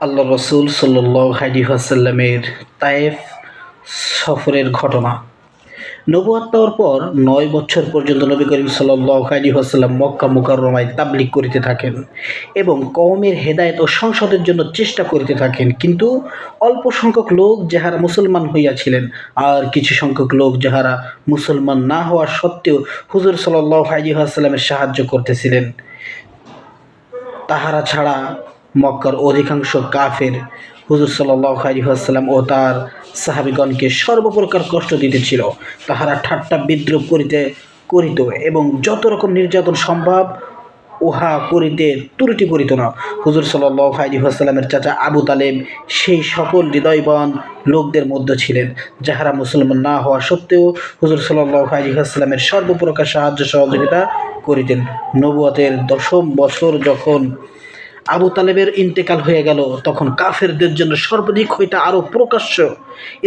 আল্লাহ রসুল সাল্লাল্লাহু আলাইহি ওয়াসাল্লামের তায়েফ সফরের ঘটনা। নবুয়ত পাওয়ার পর ৯ বছর পর্যন্ত নবী করিম সাল্লাল্লাহু আলাইহি ওয়াসাল্লাম মক্কা মুকাররমায় তাবলীগ করিতে থাকেন এবং কওমের হেদায়েত ও সংশোধনের জন্য চেষ্টা করিতে থাকেন। কিন্তু অল্প সংখ্যক লোক যাহারা মুসলমান হইয়াছিলেন আর কিছু সংখ্যক লোক যাহারা মুসলমান না হওয়া সত্ত্বেও হুজুর সাল্লাল্লাহু আলাইহি ওয়াসাল্লামের সাহায্য করতেছিলেন। তাহারা ছাড়া মক্কার অধিকাংশ কাফের হুজুর সাল্লাল্লাহু আলাইহি ওয়াসাল্লাম ও তার সাহাবীগণকে সর্বপ্রকার কষ্ট দিতেছিল। তাহারা ঠাট্টা বিদ্রূপ করিত এবং যত রকম নির্যাতন সম্ভব উহা করিতে ত্রুটি করিত না। হুজুর সাল্লাল্লাহু আলাইহি ওয়াসাল্লামের চাচা আবু তালেব সেই সকল হৃদয়বান লোকদের মধ্যে ছিলেন যাহারা মুসলমান না হওয়া সত্ত্বেও হুজুর সাল্লাল্লাহু আলাইহি ওয়াসাল্লামের সর্বপ্রকার সাহায্য সহযোগিতা করিতেন। নবুয়তের ১০ম বছর যখন আবু তালেবের ইন্তেকাল হয়ে গেল, তখন কাফেরদের জন্য সর্বাধিক হইতে আরও প্রকাশ্য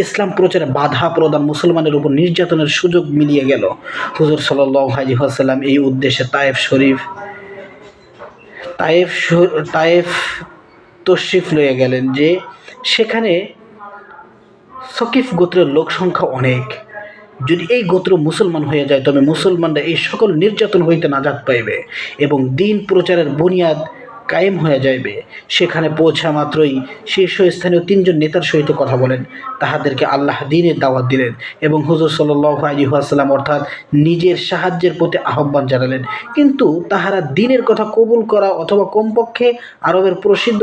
ইসলাম প্রচারে বাধা প্রদান, মুসলমানের উপর নির্যাতনের সুযোগ মিলিয়ে গেল। হুজুর সাল্লাল্লাহু আলাইহি ওয়াসাল্লাম এই উদ্দেশ্যে তায়েফ তশরিফ লইয়া গেলেন, যে সেখানে সকিফ গোত্রের লোক সংখ্যা অনেক। যদি এই গোত্র মুসলমান হয়ে যায় তবে মুসলমানরা এই সকল নির্যাতন হইতে নাজাত পাইবে এবং দিন প্রচারের বুনিয়াদ কায়েম হয়ে যাইবে। সেখানে পৌঁছা মাত্রই শীর্ষস্থানীয় ৩ জন নেতার সহিত কথা বলেন, তাহাদেরকে আল্লাহ দ্বীনের দাওয়াত দিলেন এবং হুজুর সাল্লাল্লাহু আলাইহি ওয়াসাল্লাম অর্থাৎ নিজের সাহায্যের প্রতি আহ্বান জানালেন। কিন্তু তাহারা দ্বীনের কথা কবুল করা অথবা কমপক্ষে আরবের প্রসিদ্ধ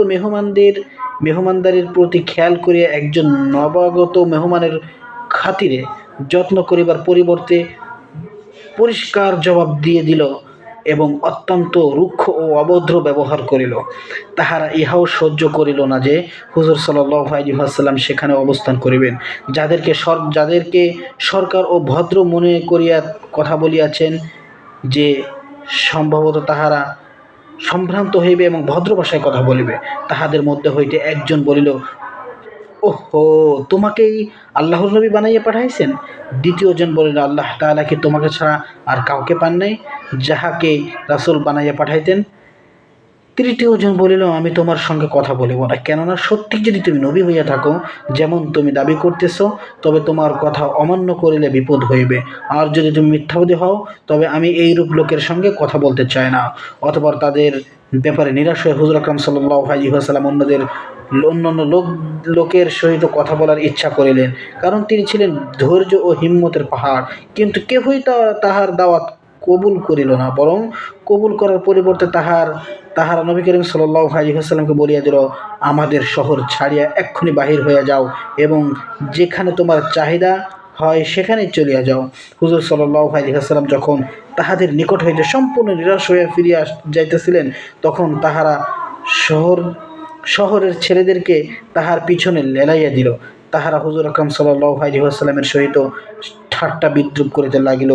মেহমানদারির প্রতি খেয়াল করিয়া একজন নবাগত মেহমানের খাতিরে যত্ন করিবার পরিবর্তে পরিষ্কার জবাব দিয়ে দিল এবং অত্যন্ত রুক্ষ ও অভদ্র ব্যবহার করিল। তাহারা ইহাও সহ্য করিল না যে হুজুর সাল্লাল্লাহু আলাইহি ওয়াসাল্লাম সেখানে অবস্থান করিবেন। যাদেরকে সরকার ও ভদ্র মনে করিয়া কথা বলিয়াছেন, যে সম্ভবত তাহারা সম্ভ্রান্ত হইবে এবং ভদ্র ভাষায় কথা বলিবে। তাহাদের মধ্যে হইতে একজন বলিল, ওহো, তোমাকেই আল্লাহর নবী বানাইয়া পাঠাইছেন। দ্বিতীয়জন বলিল, আল্লাহ তাআলা কি তোমাকে ছাড়া আর কাউকে পান নাই যাহাকে রাসূল বানাইয়া পাঠাইতেন? তৃতীয়জন বলিল, আমি তোমার সঙ্গে কথা বলিব না, কেননা সত্যি যদি তুমি নবী হইয়া থাকো যেমন তুমি দাবি করতেছ, তবে তোমার কথা অমান্য করিলে বিপদ হইবে, আর যদি তুমি মিথ্যাবাদী হও তবে আমি এইরূপ লোকের সঙ্গে কথা বলতে চাই না। অতঃপর তাদের ব্যাপারে নিরাশ হয়ে হুজুর আকরাম সাল্লাল্লাহু আলাইহি ওয়াসাল্লাম অন্যান্য লোকের সহিত কথা বলার ইচ্ছা করিলেন, কারণ তিনি ছিলেন ধৈর্য ও হিম্মতের পাহাড়। কিন্তু কেহই তাহার দাওয়াত কবুল করিল না, বরং কবুল করার পরিবর্তে তাহারা নবী করিম সাল্লাল্লাহু আলাইহি ওয়াসাল্লামকে বলিয়া দিল, আমাদের শহর ছাড়িয়া এক্ষুনি বাহির হইয়া যাও এবং যেখানে তোমার চাহিদা হয় সেখানে চলিয়া যাও। হুজুর সাল্লাল্লাহু আলাইহি ওয়াসাল্লাম যখন তাহাদের নিকট হইতে সম্পূর্ণ নিরাশ হইয়া ফিরিয়া যাইতেছিলেন, তখন তাহারা শহরের ছেলেদেরকে তাহার পিছনে লেলাইয়া দিল। তাহারা হুজুর আকরাম সাল্লাল্লাহু আলাইহি ওয়াসাল্লামের সহিত ঠাট্টা বিদ্রূপ করিতে লাগিল,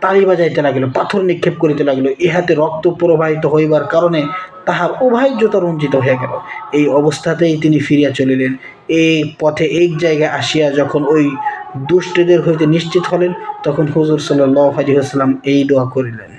তালি বাজাইতে লাগিল, পাথর নিক্ষেপ করিতে লাগিল। ইহাতে রক্ত প্রবাহিত হইবার কারণে তাহার উভয় জুতা রঞ্জিত হইয়া গেল। এই অবস্থাতেই তিনি ফিরিয়া চলিলেন। এই পথে এক জায়গায় আসিয়া যখন ওই দুষ্টদের হইতে নিশ্চিত হলেন, তখন হুজুর সাল্লাল্লাহু আলাইহি ওয়াসাল্লাম এই দোয়া করিলেন।